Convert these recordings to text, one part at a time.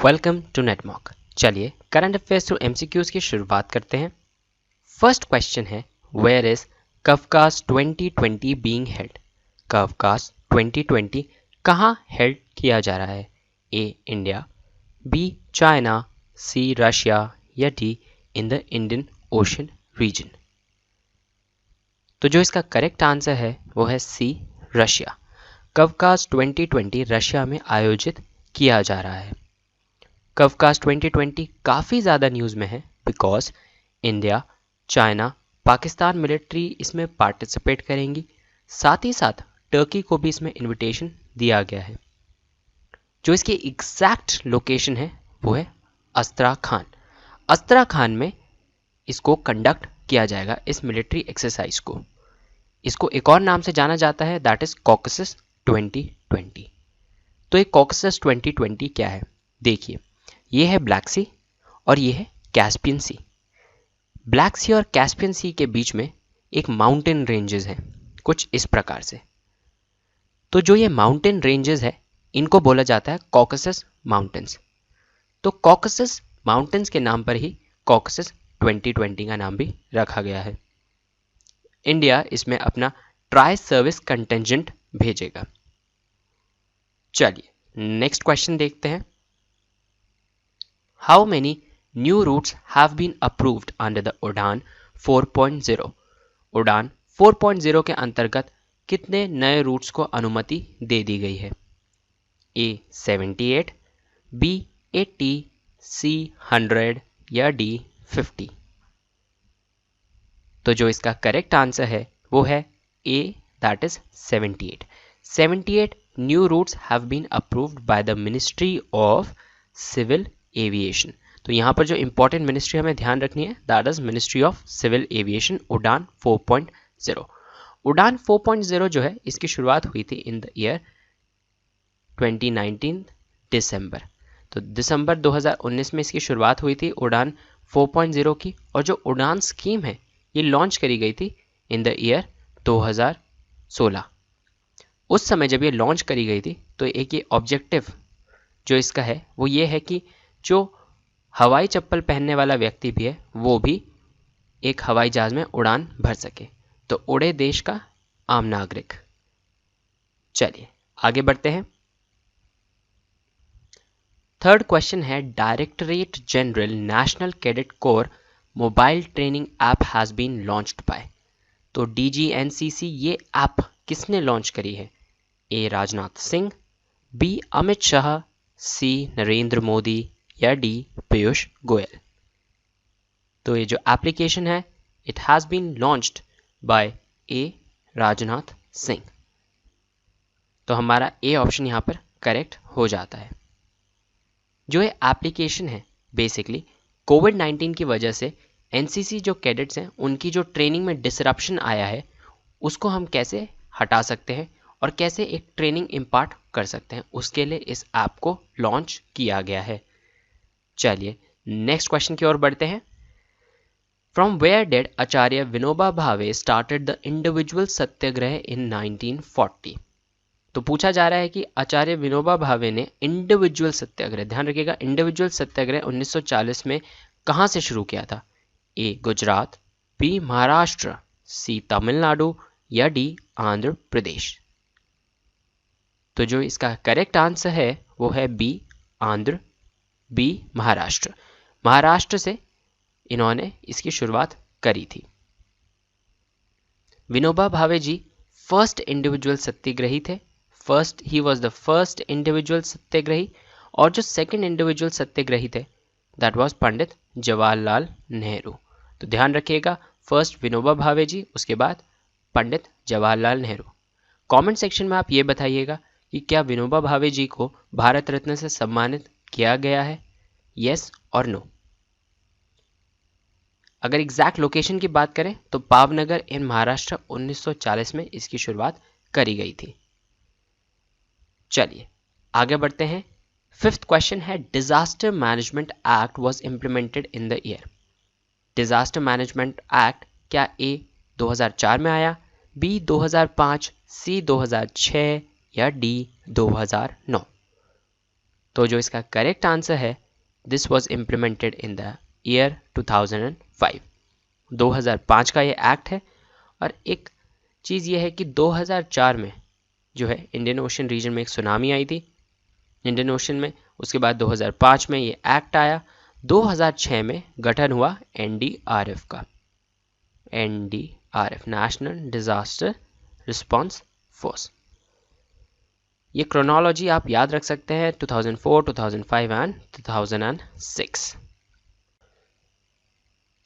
Welcome to नेटमॉक। चलिए current affairs through MCQs की शुरुआत करते हैं। फर्स्ट क्वेश्चन है, where is Kavkaz 2020 being held? Kavkaz 2020 कहाँ हेल्ड किया जा रहा है? A India, B China, C Russia या D in the Indian Ocean region? तो जो इसका करेक्ट आंसर है वो है सी रशिया। कवकास 2020 रशिया में आयोजित किया जा रहा है। कवकास 2020 काफ़ी ज़्यादा न्यूज़ में है because India, China, Pakistan military इसमें पार्टिसिपेट करेंगी। साथ ही साथ टर्की को भी इसमें इनविटेशन दिया गया है। जो इसकी एग्जैक्ट लोकेशन है वो है अस्त्राखान। अस्त्राखान में इसको कंडक्ट किया जाएगा, इस मिलिट्री एक्सरसाइज को। इसको एक और नाम से जाना जाता है, दैट इज कॉकसस 2020। तो ये कॉकसस 2020 क्या है? देखिए, ये है ब्लैक सी और ये है कैस्पियन सी। ब्लैक सी और कैस्पियन सी के बीच में एक माउंटेन रेंजेस हैं, कुछ इस प्रकार से। तो जो ये माउंटेन रेंजेस है इनको बोला जाता है कॉकसस माउंटेन्स। तो कॉकसस माउंटेन्स के नाम पर ही कॉकसस 2020 का नाम भी रखा गया है। इंडिया इसमें अपना ट्राई सर्विस कंटिंजेंट भेजेगा। चलिए नेक्स्ट क्वेश्चन देखते हैं। How many new routes have been approved under the उड़ान 4.0? उड़ान 4.0 के अंतर्गत कितने नए रूट्स को अनुमति दे दी गई है? A 78, B 80, C 100 या D 50? तो जो इसका करेक्ट आंसर है वो है A, that is 78. 78 new routes have been approved by the Ministry of Civil aviation. तो यहाँ पर जो इंपॉर्टेंट मिनिस्ट्री हमें ध्यान रखनी है, that is Ministry of Civil Aviation, Udan 4.0। उड़ान 4.0 जो है इसकी शुरुआत हुई थी इन द ईयर 2019 दिसंबर। तो दिसंबर 2019 में इसकी शुरुआत हुई थी उड़ान 4.0 की। और जो उड़ान स्कीम है ये लॉन्च करी गई थी इन द ईयर 2016। उस समय जब ये लॉन्च करी गई थी तो एक ये ऑब्जेक्टिव जो इसका है वो ये है कि जो हवाई चप्पल पहनने वाला व्यक्ति भी है वो भी एक हवाई जहाज में उड़ान भर सके, तो उड़े देश का आम नागरिक। चलिए आगे बढ़ते हैं। थर्ड क्वेश्चन है, directorate general national cadet corps mobile training app has been launched by. तो DGNCC ये ऐप किसने लॉन्च करी है? A Rajnath Singh, B Amit Shah, C Narendra Modi या डी पीयूष गोयल? तो ये जो एप्लीकेशन है it has been launched by A Rajnath Singh. तो हमारा ए ऑप्शन यहां पर करेक्ट हो जाता है। जो ये एप्लीकेशन है बेसिकली कोविड-19 की वजह से एनसीसी जो कैडेट्स हैं उनकी जो ट्रेनिंग में डिसरप्शन आया है उसको हम कैसे हटा सकते हैं और कैसे एक ट्रेनिंग इम्पार्ट कर सकते हैं, उसके लिए इस ऐप को लॉन्च किया गया है। चलिए नेक्स्ट क्वेश्चन की ओर बढ़ते हैं। From where did Acharya Vinoba Bhave started the individual सत्याग्रह इन 1940? तो पूछा जा रहा है कि आचार्य विनोबा भावे ने इंडिविजुअल सत्याग्रह, ध्यान रखिएगा, इंडिविजुअल सत्याग्रह 1940 में कहां से शुरू किया था? ए गुजरात, बी महाराष्ट्र, सी तमिलनाडु या डी आंध्र प्रदेश? तो जो इसका करेक्ट आंसर है वो है बी आंध्र, बी महाराष्ट्र। महाराष्ट्र से इन्होंने इसकी शुरुआत करी थी। विनोबा भावे जी फर्स्ट इंडिविजुअल सत्याग्रही थे। He was the first individual satyagrahi. और जो सेकंड इंडिविजुअल सत्याग्रही थे दैट वाज पंडित जवाहरलाल नेहरू। तो ध्यान रखिएगा, फर्स्ट विनोबा भावे जी, उसके बाद पंडित जवाहरलाल नेहरू। कमेंट सेक्शन में आप ये बताइएगा कि क्या विनोबा भावे जी को भारत रत्न से सम्मानित किया गया है, यस और नो? अगर एग्जैक्ट लोकेशन की बात करें तो भावनगर इन महाराष्ट्र 1940 में इसकी शुरुआत करी गई थी। चलिए आगे बढ़ते हैं। फिफ्थ क्वेश्चन है, disaster management act was implemented in the year? Disaster management act क्या ए 2004 में आया, बी 2005, सी 2006 या डी 2009? तो जो इसका करेक्ट आंसर है, this was implemented in the year 2005। 2005 का ये एक्ट है। और एक चीज़ ये है कि 2004 में जो है इंडियन ओशन रीजन में एक सुनामी आई थी इंडियन ओशन में। उसके बाद 2005 में ये एक्ट आया। 2006 में गठन हुआ एनडीआरएफ का, NDRF, national disaster response force. ये क्रोनोलॉजी आप याद रख सकते हैं, 2004, 2005 एंड 2006।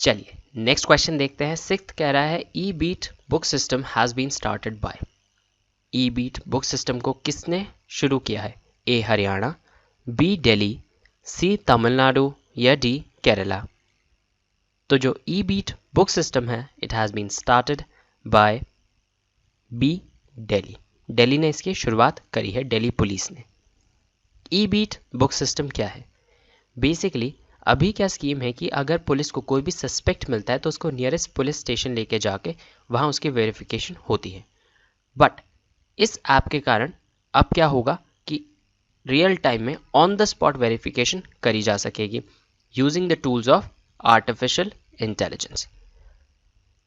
चलिए नेक्स्ट क्वेश्चन देखते हैं। सिक्स्थ कह रहा है e beat book system has been started by. E beat book system को किसने शुरू किया है? A Haryana, B Delhi, C Tamil Nadu या डी केरला। तो जो ई बीट बुक सिस्टम है, it has been started by B Delhi. Delhi ने इसकी शुरुआत करी है, दिल्ली पुलिस ने। ई बीट बुक सिस्टम क्या है? बेसिकली अभी क्या स्कीम है कि अगर पुलिस को कोई भी सस्पेक्ट मिलता है तो उसको नियरेस्ट पुलिस स्टेशन लेके जाके वहाँ उसकी वेरिफिकेशन होती है। बट इस ऐप के कारण अब क्या होगा कि रियल टाइम में ऑन द स्पॉट वेरिफिकेशन करी जा सकेगी using the tools of artificial intelligence.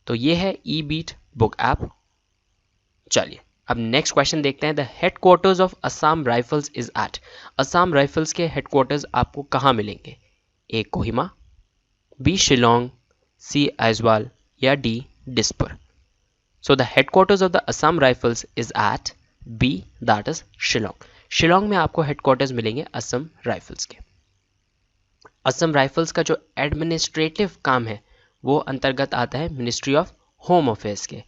तो ये है ई बीट बुक ऐप। चलिए अब नेक्स्ट क्वेश्चन देखते हैं। The headquarters of Assam Rifles is at. Assam Rifles के हेडक्वार्टर्स आपको कहाँ मिलेंगे? A Kohima, B Shillong, C Aizawl या D Dispur. So the headquarters of the Assam Rifles is at B, that is Shillong. Shillong में आपको हेडक्वार्टर्स मिलेंगे असम राइफल्स के। असम राइफल्स का जो एडमिनिस्ट्रेटिव काम है वो अंतर्गत आता है मिनिस्ट्री ऑफ होम अफेयर्स के,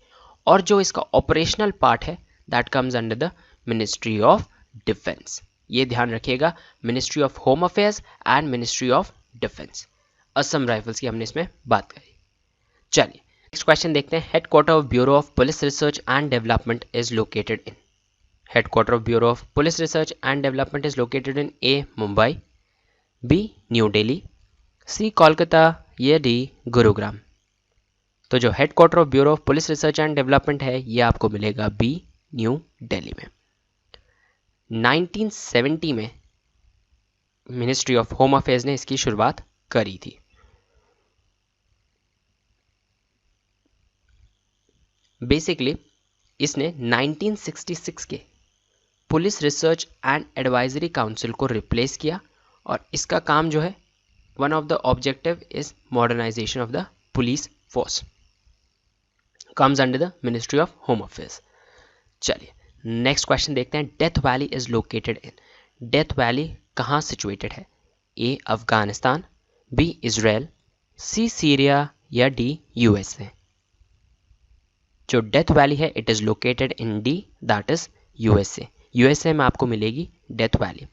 और जो इसका ऑपरेशनल पार्ट है that comes under the ministry of defence. ये ध्यान रखिएगा, ministry of Home affairs and ministry of defence. Assam rifles की हमने इसमें बात करी। चलिए नेक्स्ट क्वेश्चन देखते हैं। Headquarter of Bureau of Police Research and Development is located in. Headquarter of Bureau of Police Research and Development is located in A Mumbai, B New Delhi, C Kolkata या D Gurugram. तो जो headquarter of Bureau of Police Research and Development है ये आपको मिलेगा B, New Delhi में। 1970 में ministry of Home affairs ने इसकी शुरुआत करी थी। बेसिकली इसने 1966 के Police Research and Advisory Council को रिप्लेस किया, और इसका काम जो है, one of the objective is modernisation of the police force, comes under the ministry of Home Affairs. चलिए नेक्स्ट क्वेश्चन देखते हैं। Death Valley is located in. Death Valley कहाँ सिचुएटेड है? A Afghanistan, B Israel, C Syria या D USA. जो Death Valley है it is located in D, that is USA. USA में आपको मिलेगी डेथ वैली।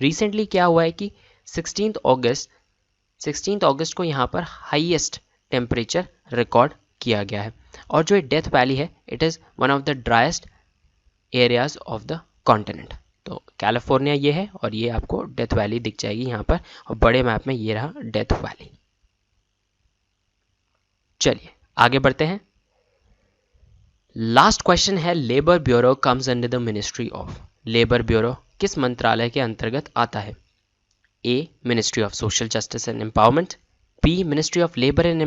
रिसेंटली क्या हुआ है कि 16 अगस्त को यहाँ पर हाईएस्ट टेम्परेचर रिकॉर्ड किया गया है, और जो डेथ वैली है it is one of the driest areas of the continent. तो कैलिफोर्निया ये है, और ये आपको डेथ वैली दिख जाएगी यहाँ पर, और बड़े मैप में ये रहा डेथ वैली। चलिए आगे बढ़ते हैं। लास्ट क्वेश्चन है, labour bureau comes under the ministry of. Labour bureau किस मंत्रालय के अंतर्गत आता है? A ministry of social justice and empowerment, B ministry of labour and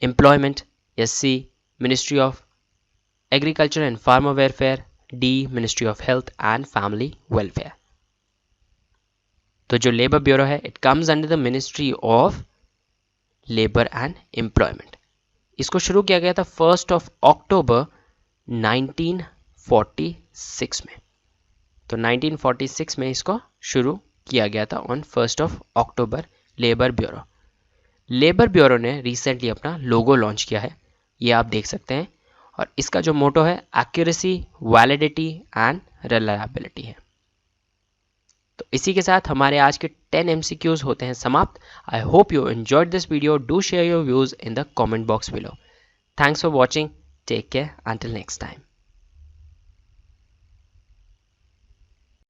employment या C ministry of agriculture and farmer welfare, D ministry of health and family welfare. तो जो labour bureau है it comes under the ministry of labour and employment. इसको शुरू किया गया था 1 अक्टूबर 1946 में। तो 1946 में इसको शुरू किया गया था on 1 October, labour bureau. Labour bureau ने रिसेंटली अपना लोगो लॉन्च किया है, ये आप देख सकते हैं, और इसका जो मोटो है एक्यूरेसी, वैलिडिटी एंड रिलायबिलिटी है। तो इसी के साथ हमारे आज के 10 MCQs होते हैं समाप्त। I hope you enjoyed this video. Do share your views in the comment box below. Thanks for watching. Take care until next time.